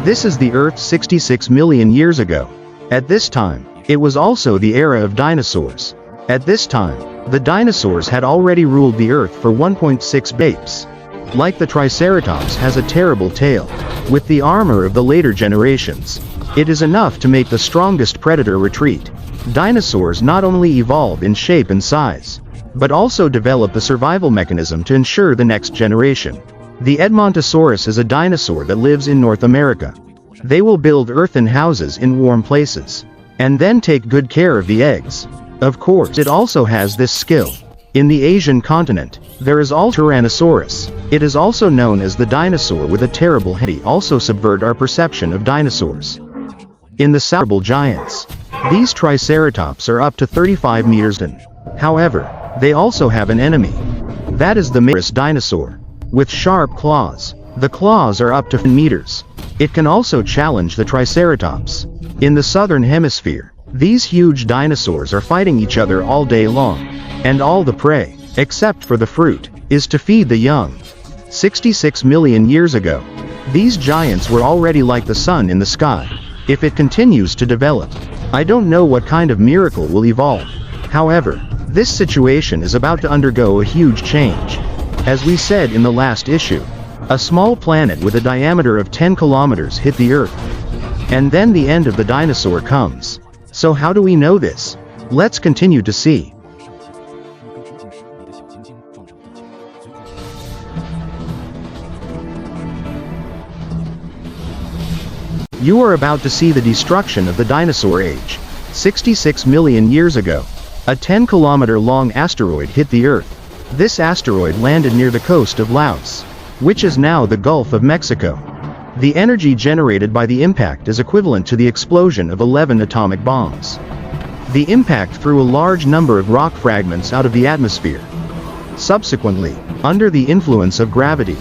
This is the Earth 66 million years ago. At this time, it was also the era of dinosaurs. At this time, the dinosaurs had already ruled the Earth for 1.6 apes. Like the Triceratops has a terrible tail. With the armor of the later generations, it is enough to make the strongest predator retreat. Dinosaurs not only evolve in shape and size, but also develop the survival mechanism to ensure the next generation. The Edmontosaurus is a dinosaur that lives in North America. They will build earthen houses in warm places, and then take good care of the eggs. Of course, it also has this skill. In the Asian continent, there is Tyrannosaurus. It is also known as the dinosaur with a terrible head. They also subvert our perception of dinosaurs. In the South giants, these Triceratops are up to 35 meters in. However, they also have an enemy. That is the immerse dinosaur. With sharp claws, the claws are up to 10 meters. It can also challenge the Triceratops. In the southern hemisphere, these huge dinosaurs are fighting each other all day long, and all the prey, except for the fruit, is to feed the young. 66 million years ago, these giants were already like the sun in the sky. If it continues to develop, I don't know what kind of miracle will evolve. However, this situation is about to undergo a huge change. As we said in the last issue, a small planet with a diameter of 10 kilometers hit the Earth. And then the end of the dinosaur comes. So how do we know this? Let's continue to see. You are about to see the destruction of the dinosaur age. 66 million years ago, a 10-kilometer-long asteroid hit the Earth. This asteroid landed near the coast of Laos, which is now the Gulf of Mexico. The energy generated by the impact is equivalent to the explosion of 11 atomic bombs. The impact threw a large number of rock fragments out of the atmosphere. Subsequently, under the influence of gravity,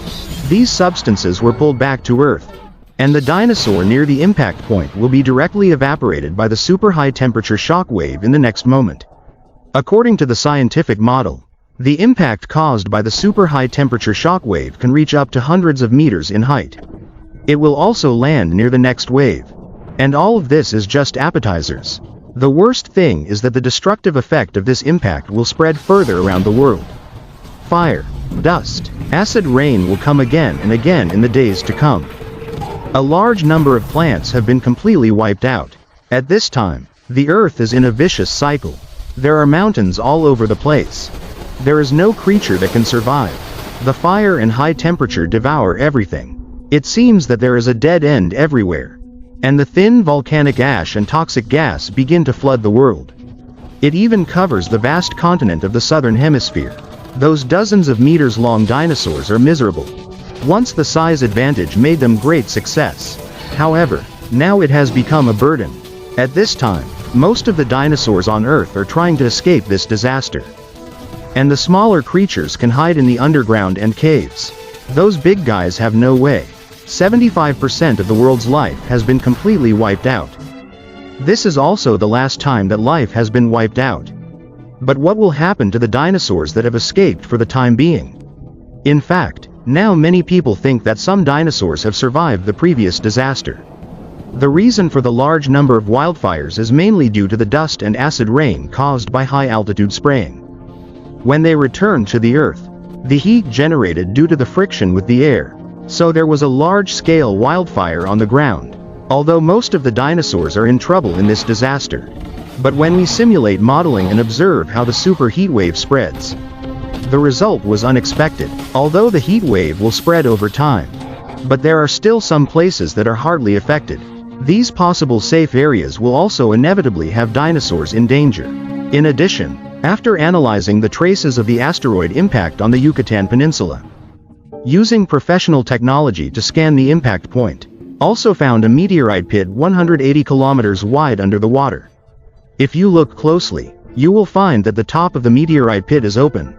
these substances were pulled back to Earth, and the dinosaur near the impact point will be directly evaporated by the super high temperature shock wave in the next moment. According to the scientific model, the impact caused by the super high temperature shock wave can reach up to hundreds of meters in height. It will also land near the next wave. And all of this is just appetizers. The worst thing is that the destructive effect of this impact will spread further around the world. Fire, dust, acid rain will come again and again in the days to come. A large number of plants have been completely wiped out. At this time, the Earth is in a vicious cycle. There are mountains all over the place. There is no creature that can survive. The fire and high temperature devour everything. It seems that there is a dead end everywhere. And the thin volcanic ash and toxic gas begin to flood the world. It even covers the vast continent of the southern hemisphere. Those dozens of meters long dinosaurs are miserable. Once the size advantage made them great success. However, now it has become a burden. At this time, most of the dinosaurs on Earth are trying to escape this disaster. And the smaller creatures can hide in the underground and caves. Those big guys have no way. 75% of the world's life has been completely wiped out. This is also the last time that life has been wiped out. But what will happen to the dinosaurs that have escaped for the time being? In fact, now many people think that some dinosaurs have survived the previous disaster. The reason for the large number of wildfires is mainly due to the dust and acid rain caused by high-altitude spraying. When they returned to the Earth, the heat generated due to the friction with the air, so there was a large-scale wildfire on the ground. Although most of the dinosaurs are in trouble in this disaster. But when we simulate modeling and observe how the super heat wave spreads, the result was unexpected. Although the heat wave will spread over time, but there are still some places that are hardly affected. These possible safe areas will also inevitably have dinosaurs in danger. In addition, after analyzing the traces of the asteroid impact on the Yucatan Peninsula, using professional technology to scan the impact point, also found a meteorite pit 180 kilometers wide under the water. If you look closely, you will find that the top of the meteorite pit is open.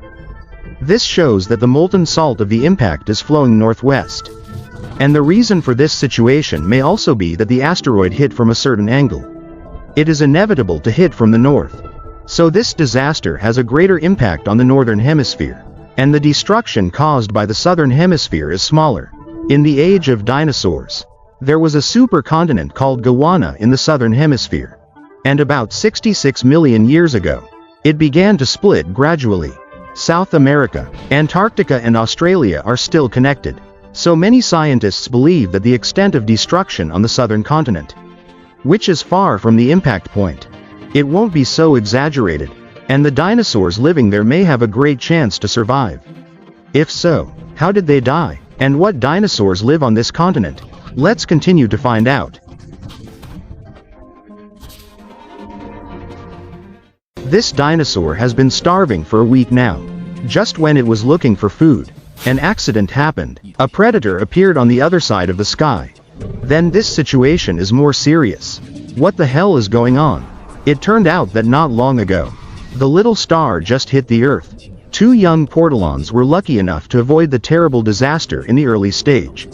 This shows that the molten salt of the impact is flowing northwest. And the reason for this situation may also be that the asteroid hit from a certain angle. It is inevitable to hit from the north. So this disaster has a greater impact on the northern hemisphere, and the destruction caused by the southern hemisphere is smaller. In the age of dinosaurs, There was a supercontinent called Gondwana in the southern hemisphere. And about 66 million years ago, it began to split gradually. South America, Antarctica and Australia are still connected. So many scientists believe that the extent of destruction on the southern continent, which is far from the impact point, it won't be so exaggerated, and the dinosaurs living there may have a great chance to survive. If so, how did they die, and what dinosaurs live on this continent? Let's continue to find out. This dinosaur has been starving for a week now. Just when it was looking for food, an accident happened. A predator appeared on the other side of the sky. Then this situation is more serious. What the hell is going on? It turned out that not long ago, the little star just hit the Earth. Two young portalons were lucky enough to avoid the terrible disaster in the early stage.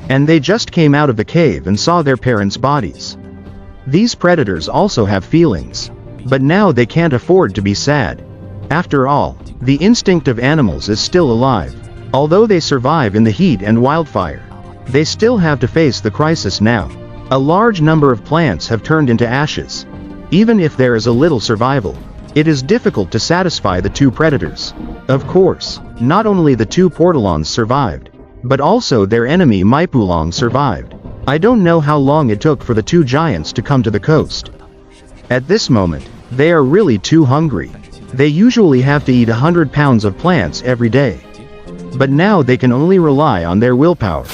And they just came out of the cave and saw their parents' bodies. These predators also have feelings. But now they can't afford to be sad. After all, the instinct of animals is still alive. Although they survive in the heat and wildfire, they still have to face the crisis now. A large number of plants have turned into ashes. Even if there is a little survival, it is difficult to satisfy the two predators. Of course, not only the two portalons survived, but also their enemy Maipulong survived. I don't know how long it took for the two giants to come to the coast. At this moment, they are really too hungry. They usually have to eat 100 pounds of plants every day. But now they can only rely on their willpower.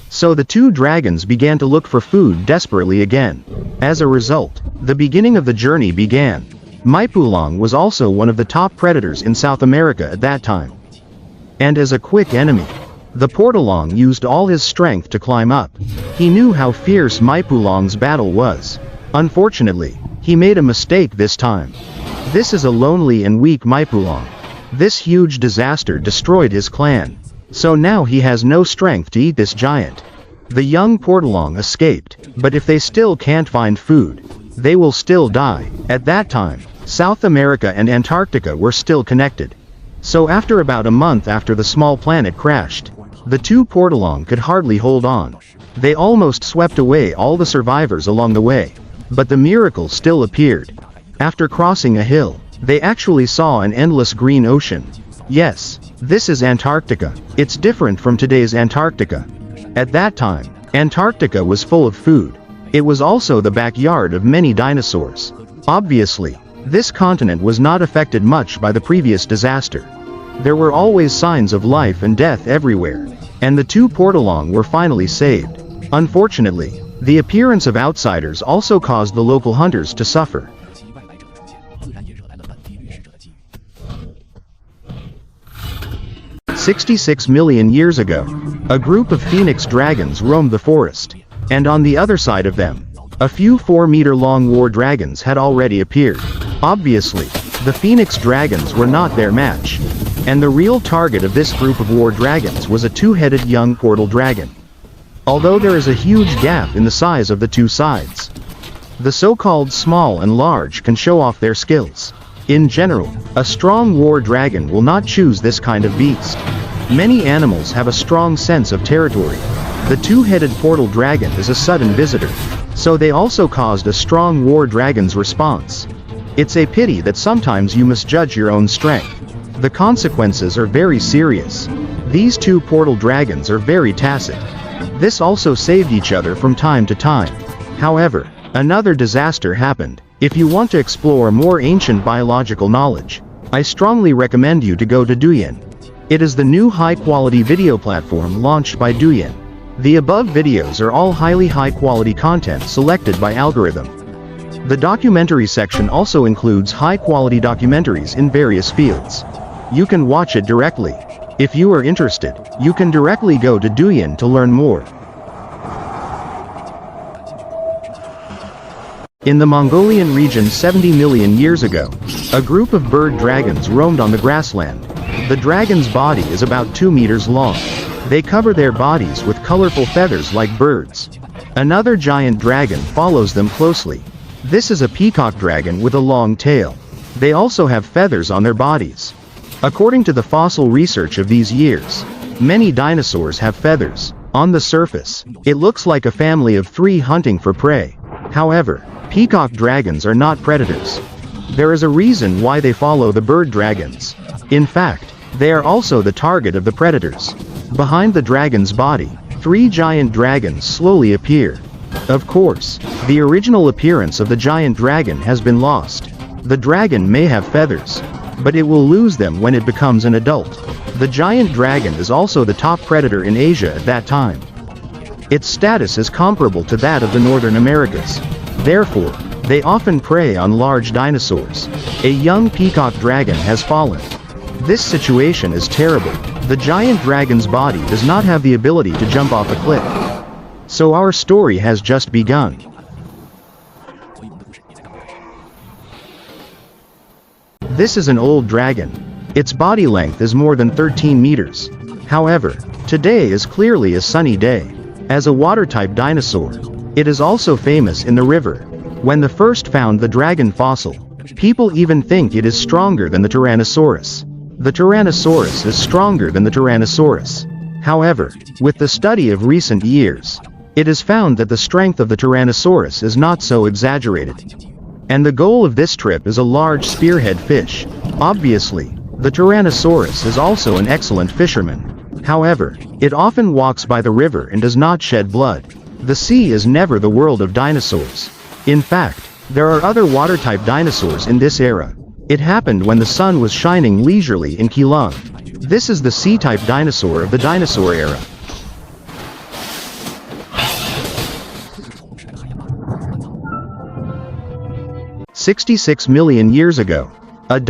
So the two dragons began to look for food desperately again. As a result, the beginning of the journey began. Maipulong was also one of the top predators in South America at that time. And as a quick enemy, the portalong used all his strength to climb up. He knew how fierce Maipulong's battle was. Unfortunately, he made a mistake this time. This is a lonely and weak Maipulong. This huge disaster destroyed his clan. So now he has no strength to eat this giant. The young portalong escaped, but if they still can't find food, they will still die. At that time, South America and Antarctica were still connected. So after about a month after the small planet crashed, the two portalong could hardly hold on. They almost swept away all the survivors along the way. But the miracle still appeared. After crossing a hill, they actually saw an endless green ocean. Yes, this is Antarctica. It's different from today's Antarctica. At that time, Antarctica was full of food. It was also the backyard of many dinosaurs. Obviously, this continent was not affected much by the previous disaster. There were always signs of life and death everywhere, and the two portalong were finally saved. Unfortunately, the appearance of outsiders also caused the local hunters to suffer. 66 million years ago, a group of phoenix dragons roamed the forest, and on the other side of them, a few 4-meter-long war dragons had already appeared. Obviously, the phoenix dragons were not their match, and the real target of this group of war dragons was a two-headed young portal dragon. Although there is a huge gap in the size of the two sides, the so-called small and large can show off their skills. In general, a strong war dragon will not choose this kind of beast. Many animals have a strong sense of territory. The two-headed portal dragon is a sudden visitor, so they also caused a strong war dragon's response. It's a pity that sometimes you misjudge your own strength. The consequences are very serious. These two portal dragons are very tacit. This also saved each other from time to time. However, another disaster happened. If you want to explore more ancient biological knowledge, I strongly recommend you to go to Douyin. It is the new high-quality video platform launched by Douyin. The above videos are all highly high-quality content selected by algorithm. The documentary section also includes high-quality documentaries in various fields. You can watch it directly. If you are interested, you can directly go to Douyin to learn more. In the Mongolian region 70 million years ago, a group of bird dragons roamed on the grassland. The dragon's body is about 2 meters long. They cover their bodies with colorful feathers like birds. Another giant dragon follows them closely. This is a peacock dragon with a long tail. They also have feathers on their bodies. According to the fossil research of these years, many dinosaurs have feathers. On the surface, it looks like a family of three hunting for prey. However, peacock dragons are not predators. There is a reason why they follow the bird dragons. In fact, they are also the target of the predators. Behind the dragon's body, three giant dragons slowly appear. Of course, the original appearance of the giant dragon has been lost. The dragon may have feathers, but it will lose them when it becomes an adult. The giant dragon is also the top predator in Asia at that time. Its status is comparable to that of the Northern Americas. Therefore, they often prey on large dinosaurs. A young peacock dragon has fallen. This situation is terrible. The giant dragon's body does not have the ability to jump off a cliff. So our story has just begun. This is an old dragon. Its body length is more than 13 meters. However, today is clearly a sunny day. As a water-type dinosaur, it is also famous in the river. When they first found the dragon fossil, people even think it is stronger than the Tyrannosaurus. The Tyrannosaurus is stronger than the Tyrannosaurus. However, with the study of recent years, it is found that the strength of the Tyrannosaurus is not so exaggerated. And the goal of this trip is a large spearhead fish. Obviously, the Tyrannosaurus is also an excellent fisherman. However, it often walks by the river and does not shed blood. The sea is never the world of dinosaurs. In fact, there are other water-type dinosaurs in this era. It happened when the sun was shining leisurely in Keelung. This is the sea-type dinosaur of the dinosaur era. "66 million years ago,